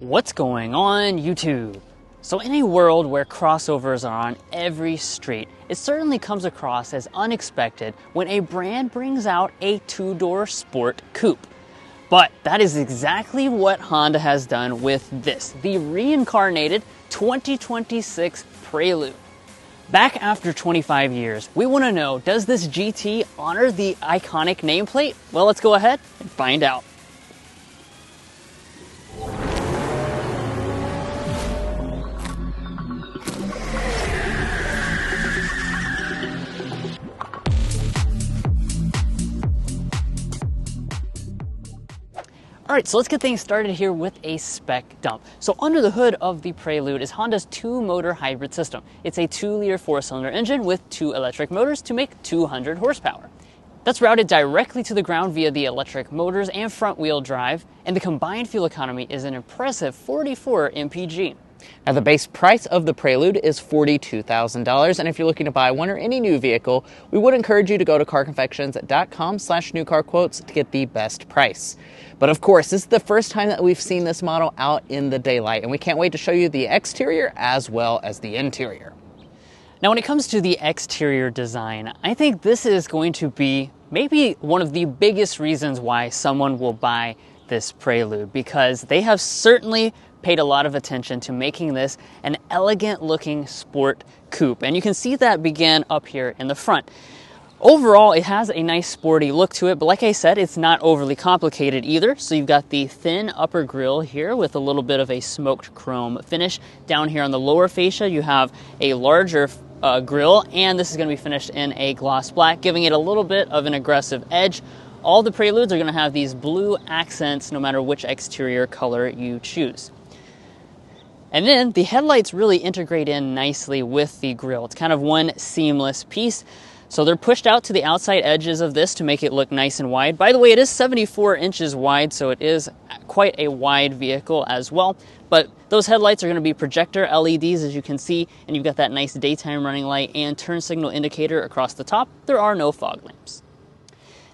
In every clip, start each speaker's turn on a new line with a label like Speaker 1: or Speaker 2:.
Speaker 1: What's going on, YouTube? So in a world where crossovers are on every street, it certainly comes across as unexpected when a brand brings out a two-door sport coupe. But that is exactly what Honda has done with this, the reincarnated 2026 Prelude. Back after 25 years, we want to know, does this GT honor the iconic nameplate? Well, let's go ahead and find out. All right, so let's get things started here with a spec dump. So under the hood of the Prelude is Honda's two-motor hybrid system. It's a 2-liter 4-cylinder engine with 2 electric motors to make 200 horsepower. That's routed directly to the ground via the electric motors and front-wheel drive, and the combined fuel economy is an impressive 44 MPG.
Speaker 2: Now, the base price of the Prelude is $42,000, and if you're looking to buy one or any new vehicle, we would encourage you to go to carconfections.com/newcarquotes to get the best price. But of course, this is the first time that we've seen this model out in the daylight, and we can't wait to show you the exterior as well as the interior.
Speaker 1: Now, when it comes to the exterior design, I think this is going to be maybe one of the biggest reasons why someone will buy this Prelude, because they have certainly paid a lot of attention to making this an elegant looking sport coupe, and you can see that begin up here in the front. Overall, it has a nice sporty look to it, but like I said, it's not overly complicated either. So you've got the thin upper grille here with a little bit of a smoked chrome finish. Down here on the lower fascia, you have a larger grille, and this is going to be finished in a gloss black, giving it a little bit of an aggressive edge. All the Preludes are going to have these blue accents no matter which exterior color you choose. And then the headlights really integrate in nicely with the grille. It's kind of one seamless piece. So they're pushed out to the outside edges of this to make it look nice and wide. By the way, it is 74 inches wide, so it is quite a wide vehicle as well. But those headlights are going to be projector LEDs, as you can see, and you've got that nice daytime running light and turn signal indicator across the top. There are no fog lamps.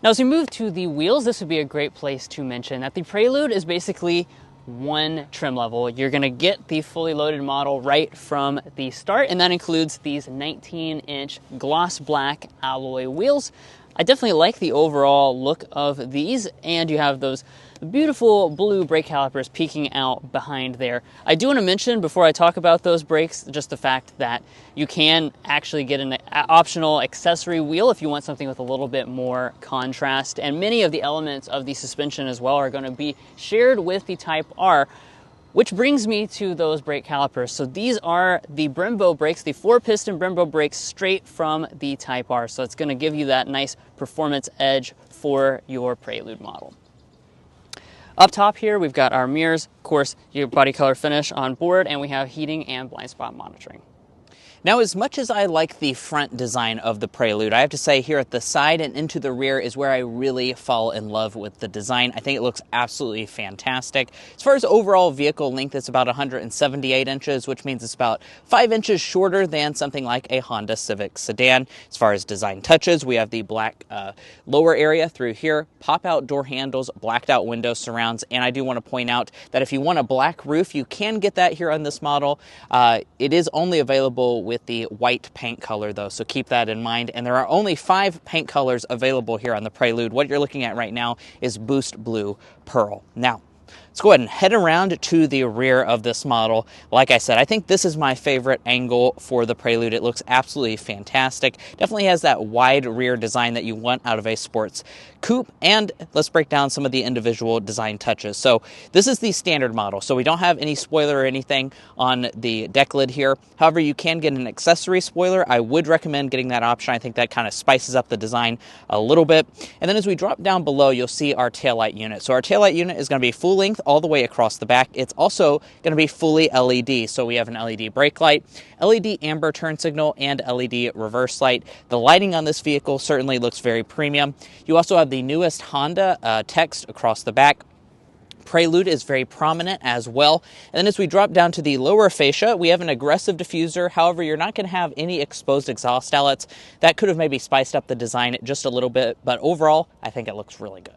Speaker 1: Now, as we move to the wheels, this would be a great place to mention that the Prelude is basically one trim level. You're going to get the fully loaded model right from the start, and that includes these 19-inch gloss black alloy wheels. I definitely like the overall look of these, and you have those beautiful blue brake calipers peeking out behind there. I do want to mention before I talk about those brakes just the fact that you can actually get an optional accessory wheel if you want something with a little bit more contrast, and many of the elements of the suspension as well are going to be shared with the Type R, which brings me to those brake calipers. So these are the Brembo brakes, the 4-piston Brembo brakes straight from the Type R. So it's going to give you that nice performance edge for your Prelude model. Up top here, we've got our mirrors, of course, your body color finish on board, and we have heating and blind spot monitoring.
Speaker 2: Now, as much as I like the front design of the Prelude, I have to say here at the side and into the rear is where I really fall in love with the design. I think it looks absolutely fantastic. As far as overall vehicle length, it's about 178 inches, which means it's about 5 inches shorter than something like a Honda Civic sedan. As far as design touches, we have the black lower area through here, pop-out door handles, blacked-out window surrounds, and I do want to point out that if you want a black roof, you can get that here on this model. It is only available with the white paint color though, so keep that in mind. And there are only 5 paint colors available here on the Prelude. What you're looking at right now is Boost Blue Pearl. Now, let's go ahead and head around to the rear of this model. Like I said, I think this is my favorite angle for the Prelude. It looks absolutely fantastic. Definitely has that wide rear design that you want out of a sports coupe. And let's break down some of the individual design touches. So this is the standard model, so we don't have any spoiler or anything on the deck lid here. However, you can get an accessory spoiler. I would recommend getting that option. I think that kind of spices up the design a little bit. And then as we drop down below, you'll see our taillight unit. So our taillight unit is going to be full length all the way across the back. It's also going to be fully LED. So we have an LED brake light, LED amber turn signal, and LED reverse light. The lighting on this vehicle certainly looks very premium. You also have the newest Honda text across the back. Prelude is very prominent as well. And then as we drop down to the lower fascia, we have an aggressive diffuser. However, you're not going to have any exposed exhaust outlets. That could have maybe spiced up the design just a little bit, but overall, I think it looks really good.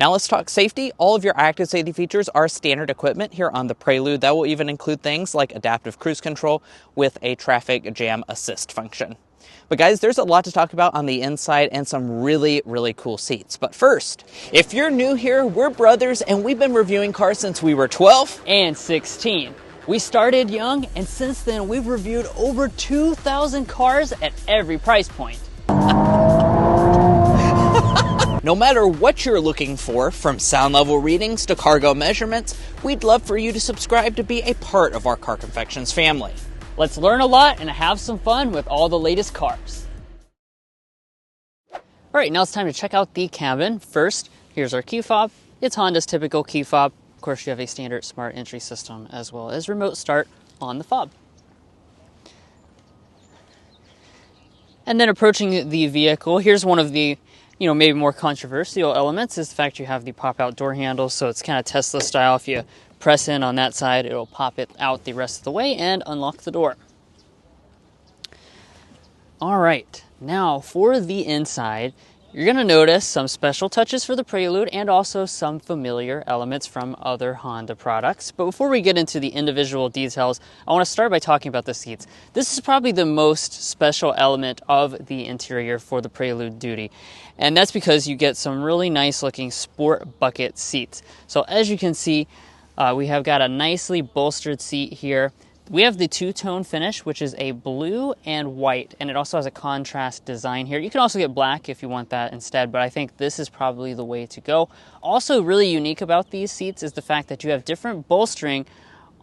Speaker 2: Now let's talk safety. All of your active safety features are standard equipment here on the Prelude. That will even include things like adaptive cruise control with a traffic jam assist function. But guys, there's a lot to talk about on the inside and some really, really cool seats. But first, if you're new here, we're brothers and we've been reviewing cars since we were 12
Speaker 1: and 16. We started young, and since then we've reviewed over 2,000 cars at every price point.
Speaker 2: No matter what you're looking for, from sound level readings to cargo measurements, we'd love for you to subscribe to be a part of our Car Confections family.
Speaker 1: Let's learn a lot and have some fun with all the latest cars. All right, now it's time to check out the cabin. First, here's our key fob. It's Honda's typical key fob. Of course, you have a standard smart entry system as well as remote start on the fob. And then approaching the vehicle, here's one of the maybe more controversial elements is the fact you have the pop-out door handle, so it's kind of Tesla style. If you press in on that side, it'll pop it out the rest of the way and unlock the door. All right, now for the inside, you're going to notice some special touches for the Prelude and also some familiar elements from other Honda products. But before we get into the individual details, I want to start by talking about the seats. This is probably the most special element of the interior for the Prelude Duty. And that's because you get some really nice looking sport bucket seats. So as you can see, we have got a nicely bolstered seat here. We have the two-tone finish, which is a blue and white, and it also has a contrast design here. You can also get black if you want that instead, but I think this is probably the way to go. Also really unique about these seats is the fact that you have different bolstering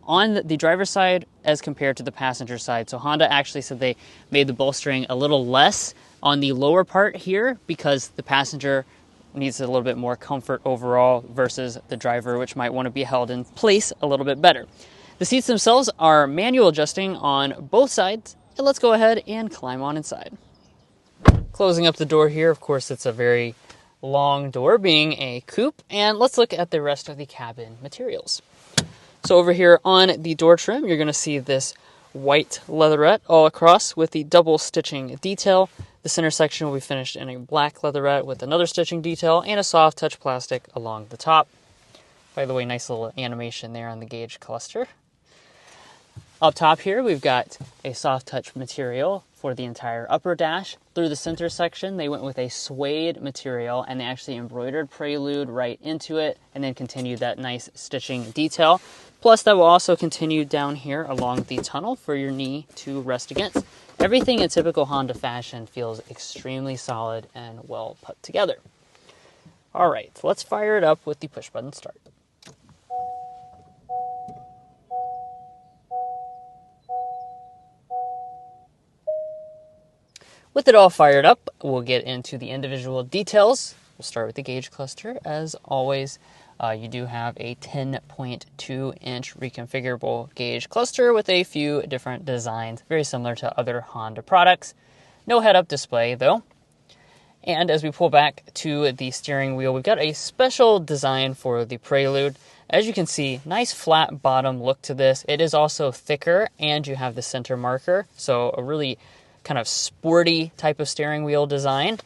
Speaker 1: on the driver's side as compared to the passenger side. So Honda actually said they made the bolstering a little less on the lower part here because the passenger needs a little bit more comfort overall versus the driver, which might want to be held in place a little bit better. The seats themselves are manual adjusting on both sides, and let's go ahead and climb on inside. Closing up the door here, of course, it's a very long door being a coupe, and let's look at the rest of the cabin materials. So over here on the door trim, you're going to see this white leatherette all across with the double stitching detail. The center section will be finished in a black leatherette with another stitching detail and a soft touch plastic along the top. By the way, nice little animation there on the gauge cluster. Up top here, we've got a soft touch material for the entire upper dash. Through the center section, they went with a suede material and they actually embroidered Prelude right into it and then continued that nice stitching detail. Plus, that will also continue down here along the tunnel for your knee to rest against. Everything in typical Honda fashion feels extremely solid and well put together. All right, let's fire it up with the push button start. With it all fired up, we'll get into the individual details. We'll start with the gauge cluster. As always, you do have a 10.2-inch reconfigurable gauge cluster with a few different designs, very similar to other Honda products. No head-up display, though. And as we pull back to the steering wheel, we've got a special design for the Prelude. As you can see, nice flat bottom look to this. It is also thicker, and you have the center marker, so a really kind of sporty type of steering wheel design.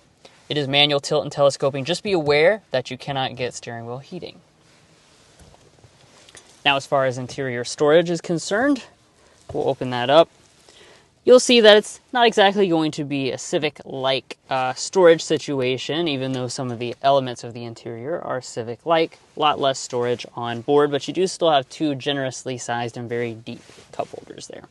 Speaker 1: It is manual tilt and telescoping. Just be aware that you cannot get steering wheel heating. Now, as far as interior storage is concerned, we'll open that up. You'll see that it's not exactly going to be a Civic-like storage situation, even though some of the elements of the interior are Civic-like. A lot less storage on board, but you do still have two generously sized and very deep cup holders there.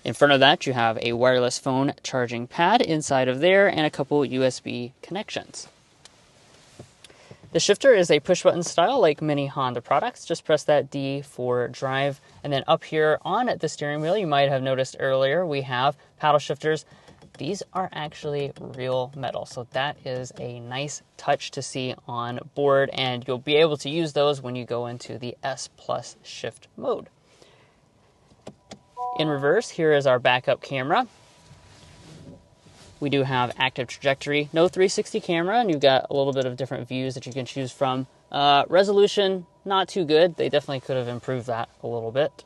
Speaker 1: In front of that, you have a wireless phone charging pad inside of there and a couple USB connections. The shifter is a push-button style like many Honda products. Just press that D for drive. And then up here on the steering wheel, you might have noticed earlier, we have paddle shifters. These are actually real metal, so that is a nice touch to see on board, and you'll be able to use those when you go into the S Plus shift mode. In reverse, here is our backup camera. We do have active trajectory, no 360 camera, and you've got a little bit of different views that you can choose from. Resolution, not too good. They definitely could have improved that a little bit.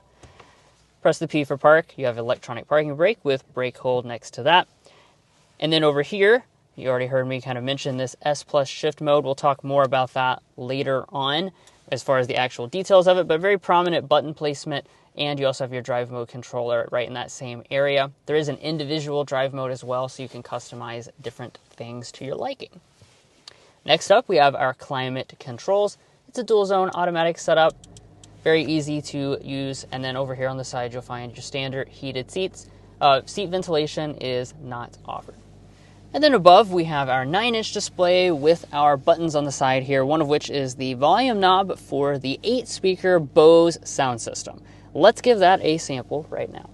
Speaker 1: Press the P for park. You have electronic parking brake with brake hold next to that. And then over here, You already heard me kind of mention this S Plus shift mode. We'll talk more about that later on as far as the actual details of it, but very prominent button placement, and you also have your drive mode controller right in that same area. There is an individual drive mode as well, so you can customize different things to your liking. Next up, we have our climate controls. It's a dual zone automatic setup, very easy to use. And then over here on the side, you'll find your standard heated seats. Seat ventilation is not offered. And then above, we have our 9-inch display with our buttons on the side here, one of which is the volume knob for the 8-speaker Bose sound system. Let's give that a sample right now.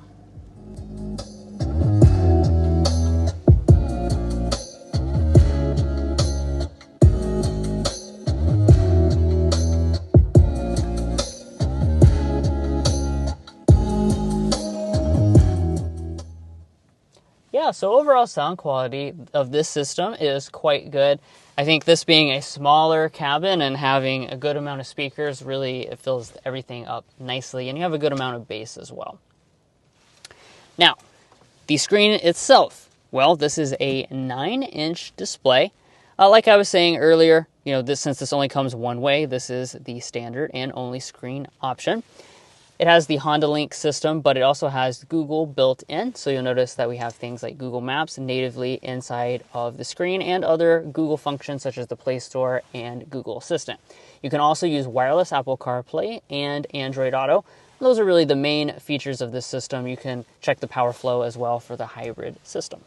Speaker 1: Yeah, so overall sound quality of this system is quite good. I think this being a smaller cabin and having a good amount of speakers, really it fills everything up nicely, and you have a good amount of bass as well. Now, the screen itself, well, this is a 9-inch display. Like I was saying earlier, since this only comes one way, this is the standard and only screen option. It has the Honda Link system, but it also has Google built in. So you'll notice that we have things like Google Maps natively inside of the screen and other Google functions such as the Play Store and Google Assistant. You can also use wireless Apple CarPlay and Android Auto. Those are really the main features of this system. You can check the power flow as well for the hybrid system.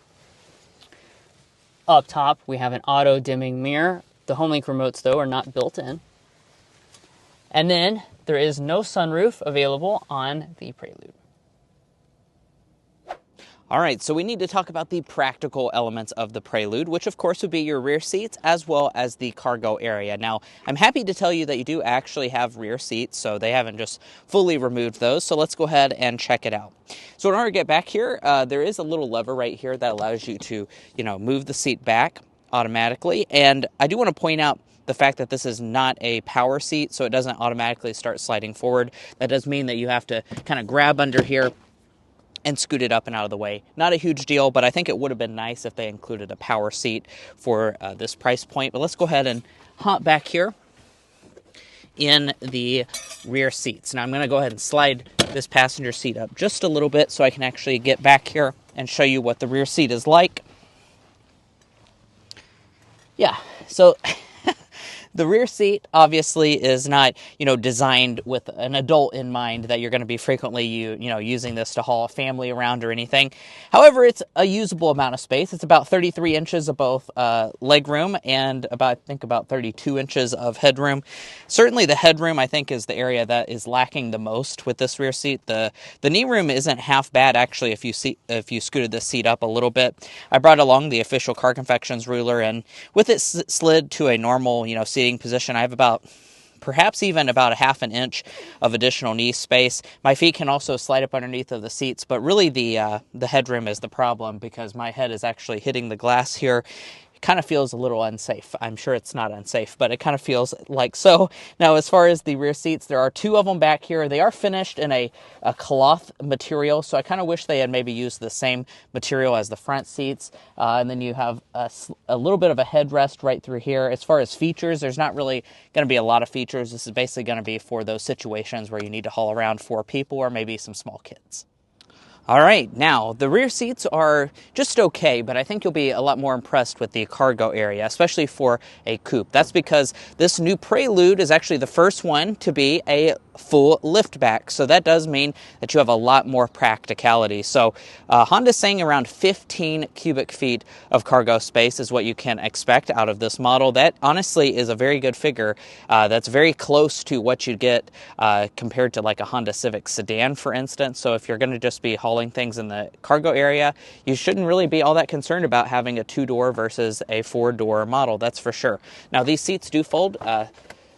Speaker 1: Up top, we have an auto dimming mirror. The HomeLink remotes, though, are not built in. And then there is no sunroof available on the Prelude.
Speaker 2: All right, so we need to talk about the practical elements of the Prelude, which of course would be your rear seats as well as the cargo area. Now, I'm happy to tell you that you do actually have rear seats, so they haven't just fully removed those. So let's go ahead and check it out. So in order to get back here, there is a little lever right here that allows you to, move the seat back automatically. And I do want to point out the fact that this is not a power seat, so it doesn't automatically start sliding forward. That does mean that you have to kind of grab under here and scoot it up and out of the way. Not a huge deal, but I think it would have been nice if they included a power seat for this price point. But let's go ahead and hop back here in the rear seats. Now I'm going to go ahead and slide this passenger seat up just a little bit so I can actually get back here and show you what the rear seat is like. Yeah, so the rear seat obviously is not, designed with an adult in mind that you're going to be frequently, using this to haul a family around or anything. However, it's a usable amount of space. It's about 33 inches of both leg room and about 32 inches of headroom. Certainly the headroom, I think, is the area that is lacking the most with this rear seat. The knee room isn't half bad, actually, if you scooted this seat up a little bit. I brought along the official Car Confections ruler, and with it slid to a normal, seating position, I have perhaps even about a half an inch of additional knee space. My feet can also slide up underneath of the seats, but really the headroom is the problem because my head is actually hitting the glass here. It kind of feels a little unsafe. I'm sure it's not unsafe, but it kind of feels like so. Now, as far as the rear seats, there are two of them back here. They are finished in a cloth material, so I kind of wish they had maybe used the same material as the front seats. And then you have a little bit of a headrest right through here. As far as features, there's not really going to be a lot of features. This is basically going to be for those situations where you need to haul around 4 people or maybe some small kids. All right, now the rear seats are just okay, but I think you'll be a lot more impressed with the cargo area, especially for a coupe. That's because this new Prelude is actually the first one to be a full liftback, so that does mean that you have a lot more practicality. So Honda's saying around 15 cubic feet of cargo space is what you can expect out of this model. That honestly is a very good figure. That's very close to what you'd get compared to like a Honda Civic sedan, for instance. So if you're going to just be hauling things in the cargo area, you shouldn't really be all that concerned about having a 2-door versus a 4-door model, that's for sure. Now these seats do fold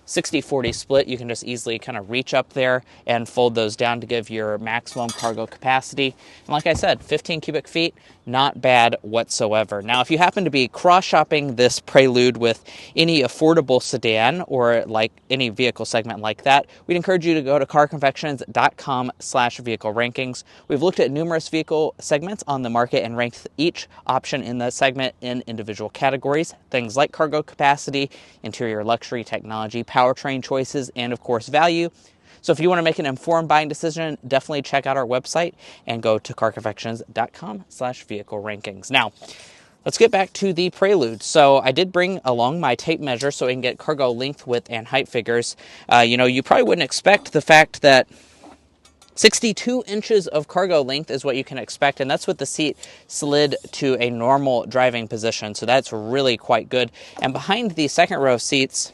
Speaker 2: 60-40 split. You can just easily kind of reach up there and fold those down to give your maximum cargo capacity. And like I said, 15 cubic feet, not bad whatsoever. Now, if you happen to be cross-shopping this Prelude with any affordable sedan or like any vehicle segment like that, we'd encourage you to go to carconfections.com/vehicle rankings. We've looked at numerous vehicle segments on the market and ranked each option in that segment in individual categories, things like cargo capacity, interior luxury, technology, powertrain choices, and of course value. So if you want to make an informed buying decision, definitely check out our website and go to carconfections.com/vehicle rankings. Now, let's get back to the Prelude. So I did bring along my tape measure so we can get cargo length, width, and height figures. You probably wouldn't expect the fact that 62 inches of cargo length is what you can expect, and that's with the seat slid to a normal driving position. So that's really quite good. And behind the second row of seats,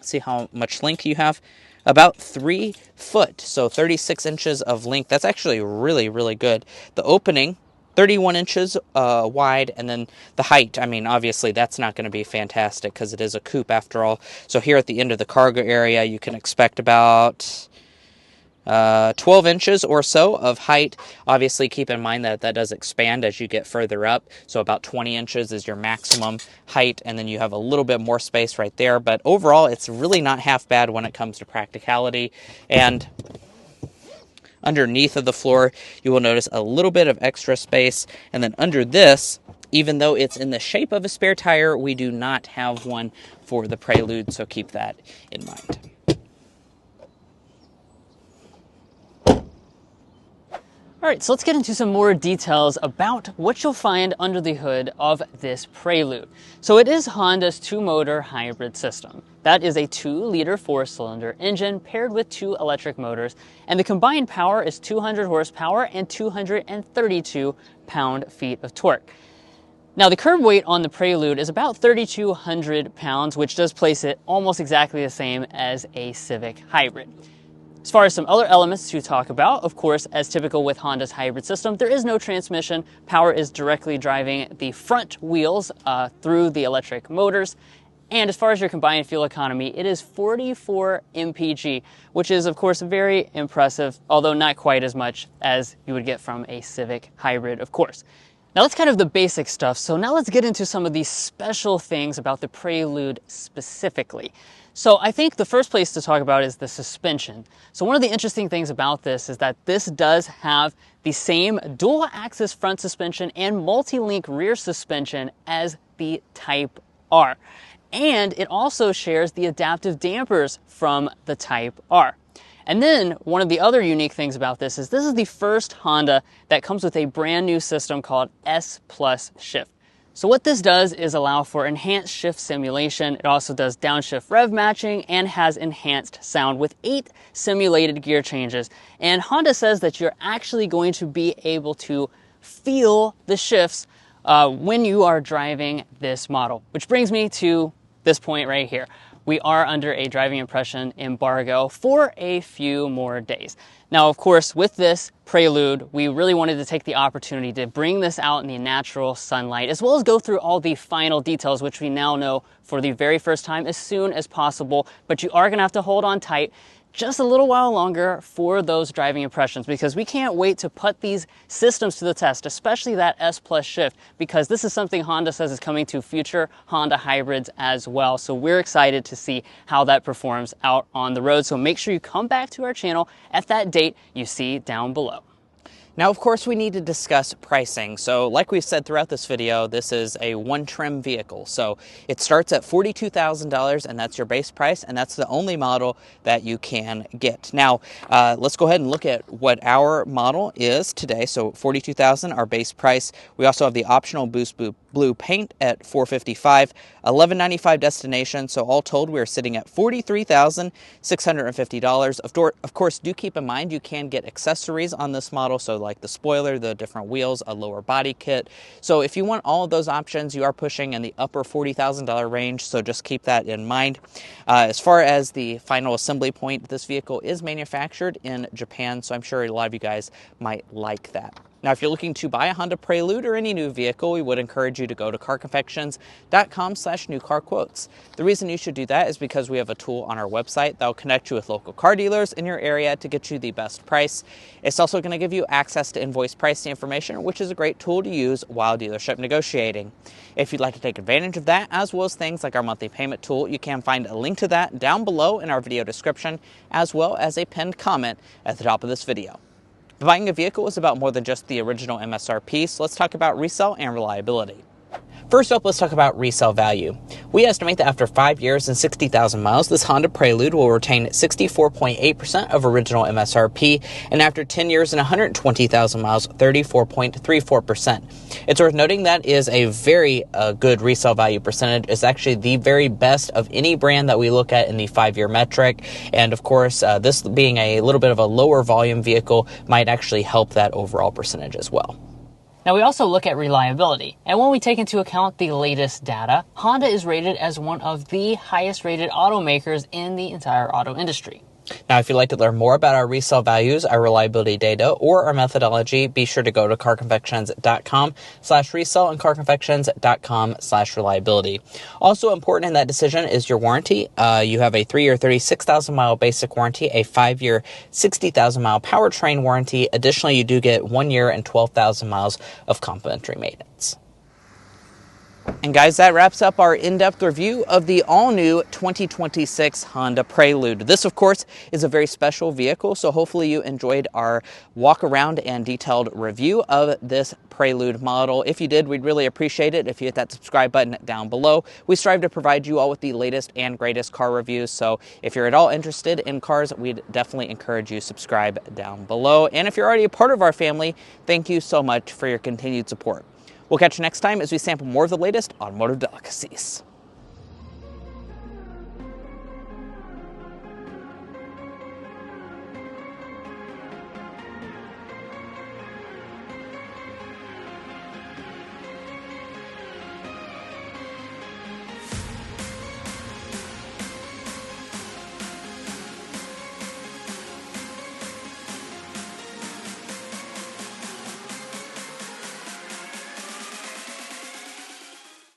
Speaker 2: see how much length you have? About 3 foot, so 36 inches of length. That's actually really, really good. The opening, 31 inches wide, and then the height, I mean, obviously that's not going to be fantastic because it is a coupe after all. So here at the end of the cargo area, you can expect about 12 inches or so of height. Obviously, keep in mind that that does expand as you get further up. So about 20 inches is your maximum height, and then you have a little bit more space right there. But overall, it's really not half bad when it comes to practicality. And underneath of the floor, you will notice a little bit of extra space. And then under this, even though it's in the shape of a spare tire, we do not have one for the Prelude, so keep that in mind.
Speaker 1: All right, so let's get into some more details about what you'll find under the hood of this Prelude. So it is Honda's two-motor hybrid system. That is a 2-liter 4-cylinder engine paired with 2 electric motors, and the combined power is 200 horsepower and 232 pound-feet of torque. Now, the curb weight on the Prelude is about 3,200 pounds, which does place it almost exactly the same as a Civic Hybrid. As far as some other elements to talk about, of course, as typical with Honda's hybrid system, there is no transmission. Power is directly driving the front wheels through the electric motors. And as far as your combined fuel economy, it is 44 MPG, which is, of course, very impressive, although not quite as much as you would get from a Civic Hybrid, of course. Now, that's kind of the basic stuff. So now let's get into some of these special things about the Prelude specifically. So I think the first place to talk about is the suspension. So one of the interesting things about this is that this does have the same dual-axis front suspension and multi-link rear suspension as the Type R. And it also shares the adaptive dampers from the Type R. And then one of the other unique things about this is the first Honda that comes with a brand new system called S Plus Shift. So what this does is allow for enhanced shift simulation. It also does downshift rev matching and has enhanced sound with 8 simulated gear changes. And Honda says that you're actually going to be able to feel the shifts when you are driving this model. Which brings me to this point right here. We are under a driving impression embargo for a few more days. Now, of course, with this Prelude, we really wanted to take the opportunity to bring this out in the natural sunlight, as well as go through all the final details, which we now know for the very first time as soon as possible. But you are going to have to hold on tight just a little while longer for those driving impressions, because we can't wait to put these systems to the test, especially that S Plus Shift, because this is something Honda says is coming to future Honda hybrids as well. So we're excited to see how that performs out on the road. So make sure you come back to our channel at that date you see down below.
Speaker 2: Now, of course, we need to discuss pricing. So like we've said throughout this video, this is a one-trim vehicle. So it starts at $42,000, and that's your base price, and that's the only model that you can get. Now, let's go ahead and look at what our model is today. So $42,000, our base price. We also have the optional Boost Blue paint at $455, $1,195 destination. So all told, we're sitting at $43,650. Of course, do keep in mind you can get accessories on this model. So like the spoiler, the different wheels, a lower body kit. So if you want all of those options, you are pushing in the upper $40,000 range, so just keep that in mind. As far as the final assembly point, this vehicle is manufactured in Japan, so I'm sure a lot of you guys might like that. Now, if you're looking to buy a Honda Prelude or any new vehicle, we would encourage you to go to carconfections.com/newcarquotes. The reason you should do that is because we have a tool on our website that will connect you with local car dealers in your area to get you the best price. It's also going to give you access to invoice pricing information, which is a great tool to use while dealership negotiating. If you'd like to take advantage of that, as well as things like our monthly payment tool, you can find a link to that down below in our video description, as well as a pinned comment at the top of this video. Buying a vehicle is about more than just the original MSRP, so let's talk about resale and reliability. First up, let's talk about resale value. We estimate that after 5 years and 60,000 miles, this Honda Prelude will retain 64.8% of original MSRP, and after 10 years and 120,000 miles, 34.34%. It's worth noting that is a very good resale value percentage. It's actually the very best of any brand that we look at in the 5-year metric, and of course, this being a little bit of a lower volume vehicle might actually help that overall percentage as well.
Speaker 1: Now, we also look at reliability, and when we take into account the latest data, Honda is rated as one of the highest rated automakers in the entire auto industry.
Speaker 2: Now, if you'd like to learn more about our resale values, our reliability data, or our methodology, be sure to go to carconfections.com/resale and carconfections.com/reliability. Also important in that decision is your warranty. You have a 3-year 36,000 mile basic warranty, a 5-year 60,000 mile powertrain warranty. Additionally, you do get 1 year and 12,000 miles of complimentary maintenance. And guys, that wraps up our in-depth review of the all-new 2026 Honda Prelude. This, of course, is a very special vehicle, so hopefully you enjoyed our walk-around and detailed review of this Prelude model. If you did, we'd really appreciate it if you hit that subscribe button down below. We strive to provide you all with the latest and greatest car reviews, so if you're at all interested in cars, we'd definitely encourage you to subscribe down below. And if you're already a part of our family, thank you so much for your continued support. We'll catch you next time as we sample more of the latest automotive delicacies.